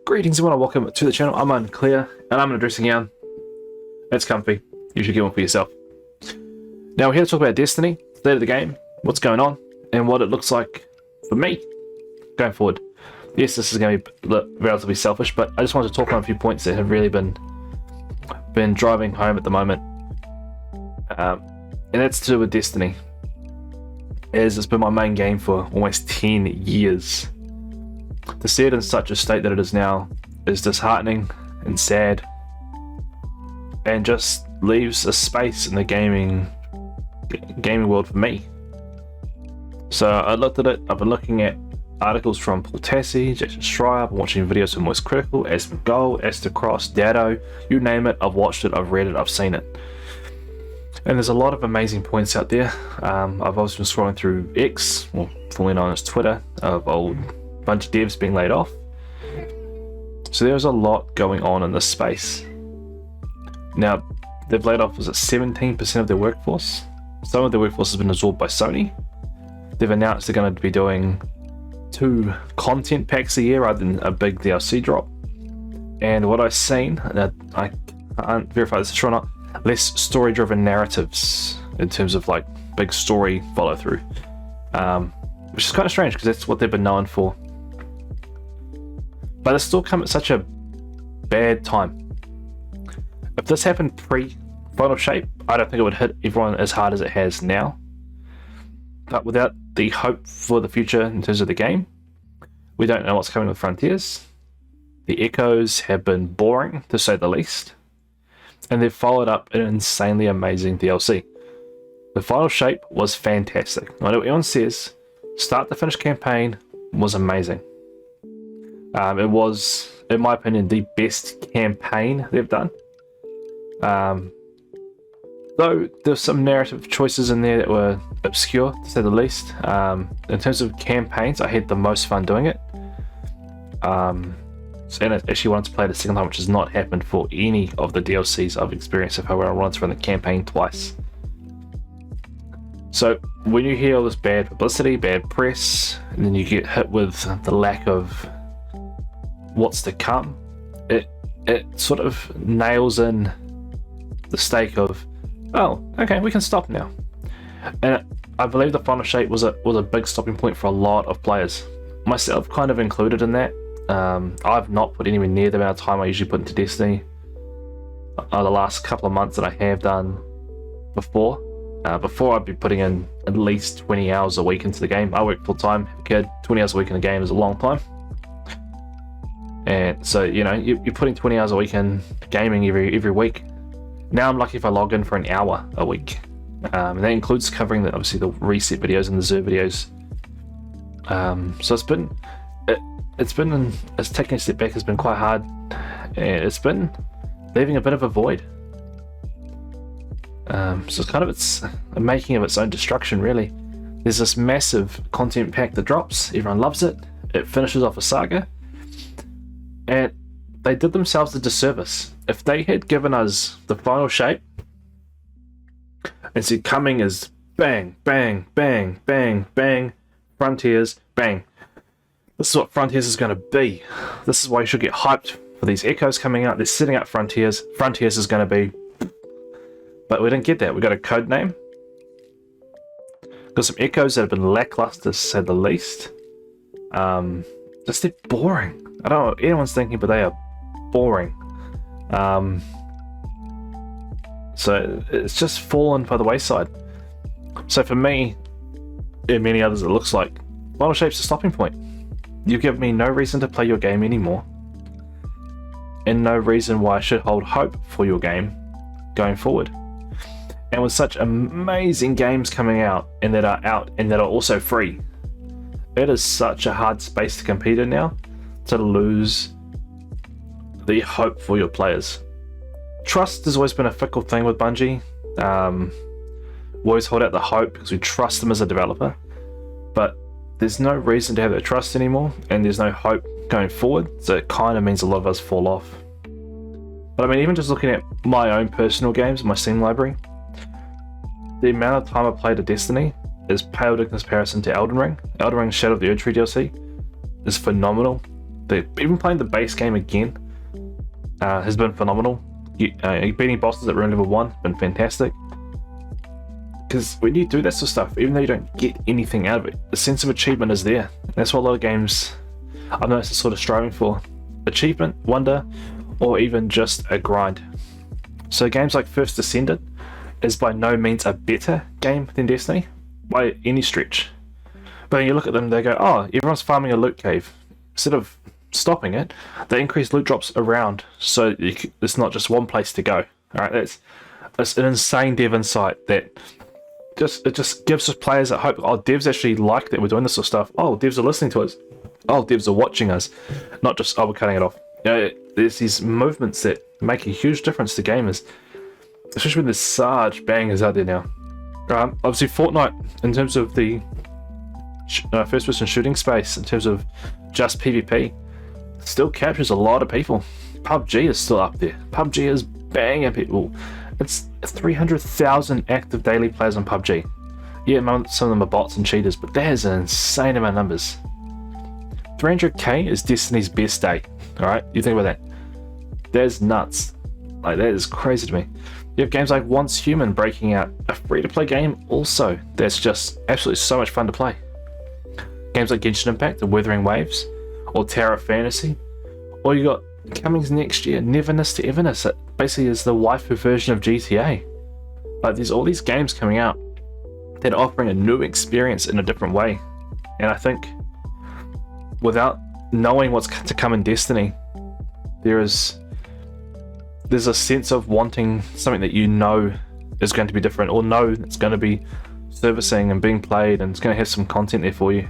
Greetings and welcome to the channel. I'm Unclear and I'm in a dressing gown. It's comfy. You should get one for yourself. Now we're here to talk about Destiny, state of the game, what's going on, and what it looks like for me going forward. Yes, this is going to be relatively selfish, but I just wanted to talk on a few points that have really been driving home at the moment. And that's to do with Destiny, as it's been my main game for almost 10 years. To see it in such a state that it is now is disheartening and sad, and just leaves a space in the gaming world for me. So I looked at it. I've been looking at articles from Paul Tassi, Jason Schreier. I've been watching videos from Moist Critical, Asmongold, Astacross, Dado, you name it. I've watched it, I've read it, I've seen it. And there's a lot of amazing points out there. I've also been scrolling through X, or formerly known as Twitter, of old bunch of devs being laid off. So there's a lot going on in this space. Now, they've laid off, was it 17% of their workforce? Some of their workforce has been absorbed by Sony. They've announced they're going to be doing 2 content packs a year rather than a big DLC drop. And what I've seen, and I can't verify this is true or not, less story-driven narratives in terms of like big story follow-through, which is kind of strange because that's what they've been known for. But it's still come at such a bad time. If this happened pre-Final Shape, I don't think it would hit everyone as hard as it has now. But without the hope for the future in terms of the game, we don't know what's coming with Frontiers. The echoes have been boring, to say the least. And they've followed up an insanely amazing DLC. The Final Shape was fantastic. I know what everyone says, start to finish campaign was amazing. It was, in my opinion, the best campaign they've done. Though there's some narrative choices in there that were obscure, to say the least. In terms of campaigns, I had the most fun doing it. And I actually wanted to play it a second time, which has not happened for any of the DLCs I've experienced so far, where I wanted to run the campaign twice. So when you hear all this bad publicity, bad press, and then you get hit with the lack of what's to come, it sort of nails in the stake of, oh, okay, we can stop now. And I believe the Final Shape was a big stopping point for a lot of players, myself kind of included in that. I've not put anywhere near the amount of time I usually put into Destiny the last couple of months that I have done before. Before I'd be putting in at least 20 hours a week into the game. I work full time, have a kid, 20 hours a week in a game is a long time. And so, you know, you're putting 20 hours a week in gaming every week. Now I'm lucky if I log in for an hour a week. And that includes covering obviously the reset videos and the Zerg videos. So it's taking a step back has been quite hard. It's been leaving a bit of a void. So it's kind of it's a making of its own destruction, really. There's this massive content pack that drops, everyone loves it, it finishes off a saga, and they did themselves a disservice. If they had given us the Final Shape and said coming is bang, bang, bang, bang, bang, Frontiers, bang. This is what Frontiers is going to be. This is why you should get hyped for these echoes coming out. They're setting up Frontiers. Frontiers is going to be... But we didn't get that. We got a code name. Got some echoes that have been lackluster, to say the least. Just they're boring. I don't know what anyone's thinking, but they are boring. So it's just fallen by the wayside. So for me, and many others, it looks like Final Shape's a stopping point. You give me no reason to play your game anymore, and no reason why I should hold hope for your game going forward. And with such amazing games coming out and that are also free, it is such a hard space to compete in now, to lose the hope for your players. Trust has always been a fickle thing with Bungie. We always hold out the hope because we trust them as a developer, but there's no reason to have that trust anymore, and there's no hope going forward, so it kind of means a lot of us fall off. But I mean, even just looking at my own personal games, my Steam library, the amount of time I played a Destiny is paled in comparison to Elden Ring. Elden Ring Shadow of the Erdtree DLC is phenomenal. Even playing the base game again has been phenomenal. Beating bosses at room level 1 has been fantastic. Because when you do that sort of stuff, even though you don't get anything out of it, the sense of achievement is there. That's what a lot of games I've noticed are sort of striving for. Achievement, wonder, or even just a grind. So games like First Descendant is by no means a better game than Destiny, by any stretch. But then you look at them and they go, oh, everyone's farming a loot cave. Instead of stopping it, they increase loot drops around, so it's not just one place to go. Alright, that's an insane dev insight that it just gives us players that hope, oh, devs actually like that we're doing this sort of stuff. Oh, devs are listening to us. Oh, devs are watching us. Not just, oh, we're cutting it off. There's these movements that make a huge difference to gamers, especially when there's such bangers out there now. Obviously, Fortnite, in terms of the first-person shooting space, in terms of just PvP, still captures a lot of people. PUBG is still up there. PUBG is banging people. It's 300,000 active daily players on PUBG. Yeah, some of them are bots and cheaters, but that is an insane amount of numbers. 300k is Destiny's best day. Alright, you think about that. That is nuts. Like, that is crazy to me. You have games like Once Human breaking out, a free-to-play game also. That's just absolutely so much fun to play. Games like Genshin Impact, The Wuthering Waves, or Terra Fantasy. Or you got coming next year, Neverness to Everness. It basically is the waifu version of GTA. Like, there's all these games coming out that are offering a new experience in a different way. And I think without knowing what's to come in Destiny, there's a sense of wanting something that you know is going to be different, or know it's going to be servicing and being played, and it's going to have some content there for you.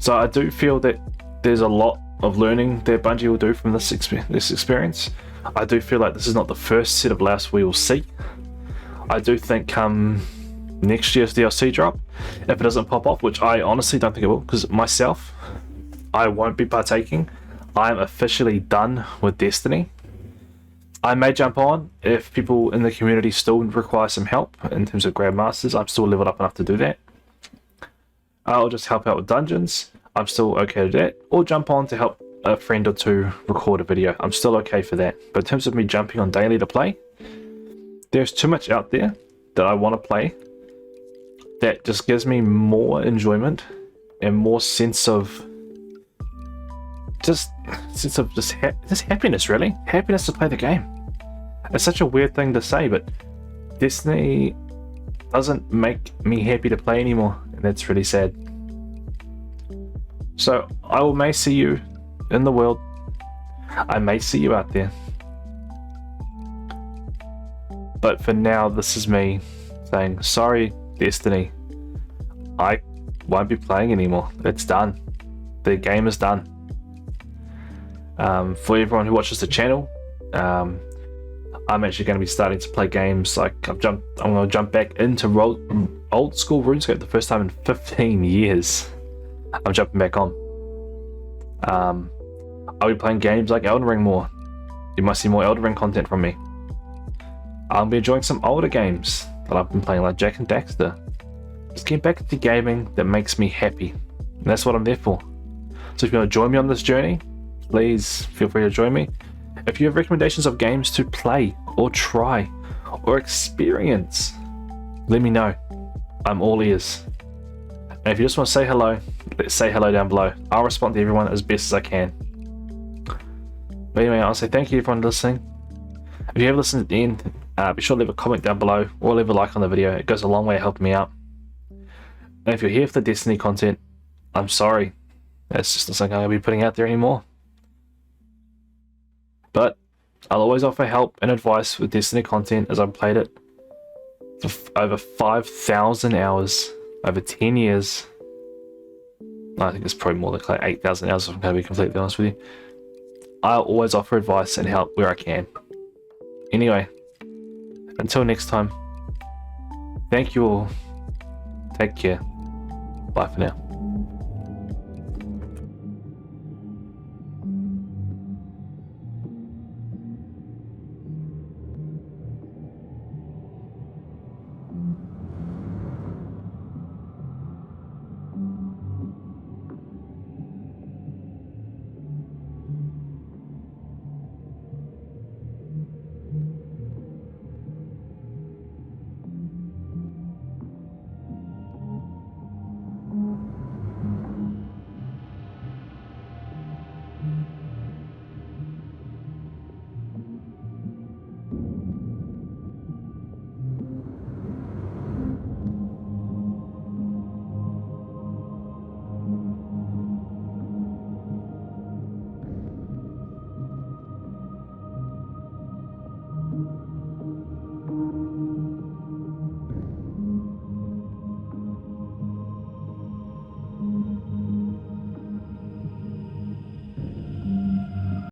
So I do feel that there's a lot of learning that Bungie will do from this experience. I do feel like this is not the first set of layouts we will see. I do think come next year's DLC drop, if it doesn't pop off, which I honestly don't think it will, because myself, I won't be partaking. I'm officially done with Destiny. I may jump on if people in the community still require some help in terms of Grandmasters. I'm still leveled up enough to do that. I'll just help out with dungeons. I'm still okay with that. Or jump on to help a friend or two record a video. I'm still okay for that. But in terms of me jumping on daily to play, there's too much out there that I want to play that just gives me more enjoyment and more sense of just happiness, really. Happiness to play the game. It's such a weird thing to say, but Destiny doesn't make me happy to play anymore, and that's really sad. So I may see you in the world. I may see you out there. But for now, this is me saying, sorry, Destiny. I won't be playing anymore. It's done. The game is done. For everyone who watches the channel, I'm actually going to be starting to play games like I'm going to jump back into old school RuneScape the first time in 15 years. I'm jumping back on. I'll be playing games like Elden Ring more. You might see more Elden Ring content from me. I'll be enjoying some older games that I've been playing, like Jak and Daxter. Just getting back into gaming that makes me happy, and that's what I'm there for. So if you want to join me on this journey, please feel free to join me. If you have recommendations of games to play or try or experience, let me know. I'm all ears. And if you just want to say hello, let's say hello down below. I'll respond to everyone as best as I can. But anyway, I'll say thank you everyone listening. If you have listened at the end, be sure to leave a comment down below or leave a like on the video. It goes a long way helping me out. And if you're here for the Destiny content, I'm sorry. That's just not something I'm going to be putting out there anymore. But I'll always offer help and advice with Destiny content, as I've played it for over 5,000 hours, over 10 years. I think it's probably more like 8,000 hours if I'm going to be completely honest with you. I'll always offer advice and help where I can. Anyway, until next time, thank you all. Take care. Bye for now.